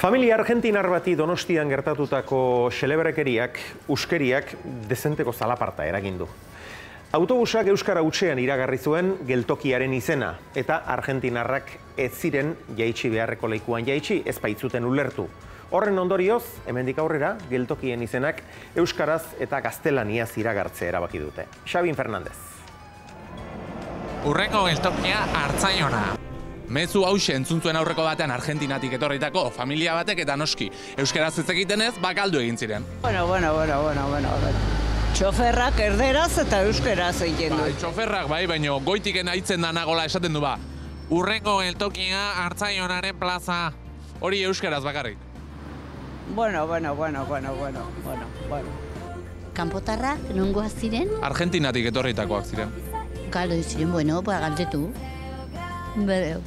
Familia argentinar bati Donostian gertatutako xelebrekeriak, uskeriak dezenteko zalaparta eragin du. Autobusak euskara hutsean iragarri zuen geltokiaren izena, eta argentinarrak ez ziren jaitsi beharreko lekuan jaitsi, ez baitzuten ulertu. Horren ondorioz, hemendik aurrera, geltokien izenak euskaraz eta gaztelaniaz iragartzea erabaki dute. Xabin Fernandez. Urrengo geltokia Artzaiona. Mezu hauxe entzuntzuen aurreko batean Argentinatik etorritako familia batek eta noski euskaraz ez egiten ez, bakaldu egin ziren. Bueno. Txoferrak erderaz eta euskaraz egiten du. Txoferrak bai, baina goitiken aitzen da nagola esaten du ba. Urrengo geltokia Artzaionaren plaza. Hori euskaraz bakarrik. Bueno. Kanpotarrak nongoak ziren? Argentinatik etorritakoak ziren. Galdu ziren, bueno, galdetu.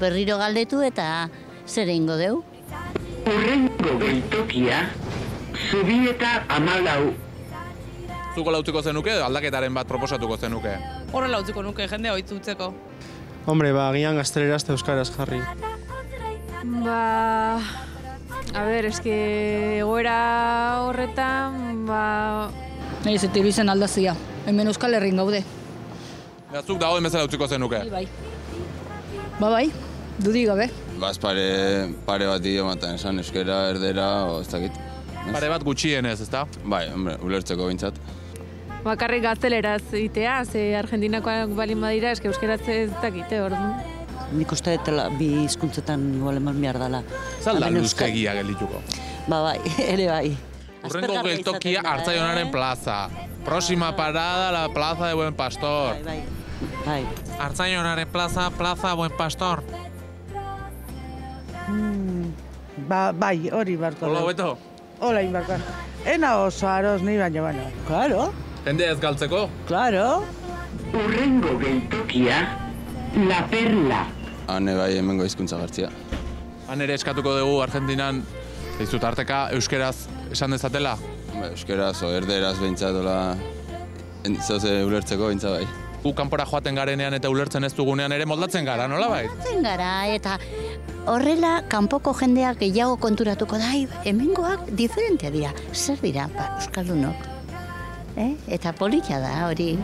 Berriro galdetu eta zer egingo deu? Urrengo geltokia, Zubieta 14. Zuko lautziko zenuke, aldaketaren bat proposatuko zenuke. Horrela utziko nuke, jende oitzutzeko. Hombre, agian gazteleraz eta euskaraz jarri. Eske egoera horretan, Nahi ez izen aldazia, hemen Euskal Herrin gaude. Zuk dagoen bezala utziko zenuke. Bai, dudik gabe. Pare bat idiomaten esan, euskera, erdera, ez dakit. Pare bat gutxienez, ezta? Bai, hombre, ulertzeko bintzat. bakarrik gazteleraz itea, ze Argentinakoak balin badira, eske euskeraz ez dakite, orduan. Nik uste dela bi hizkuntzetan igual eman behar dela. Zaldan luzkegia geldituko. Bai, ere bai. Urrengo geltokia Artzaionaren plaza. Próxima parada, la plaza de Buen Pastor. Bai. Artzaionaren plaza, plaza Buen Pastor. Bai, hori barko. Hola, Beto. Hola, inbarko. Ena oso aroz nahi baina. Claro. Jende ez galtzeko? Claro. Urrengo geltokia, La Perla. Hane bai hemengo hizkuntza gartzia. Han ere eskatuko dugu Argentinan, ez dut arteka euskeraz esan dezatela? Euskeraz o erderaz behintzat, zoze ulertzeko behintzat bai. Gu kanpora joaten garenean eta ulertzen ez dugunean ere moldatzen gara, nola bai? Moldatzen gara, eta horrela kanpoko jendeak gehiago konturatuko da, hemengoak diferentea dira. Zer dira, euskaldunok? Eta polita da hori.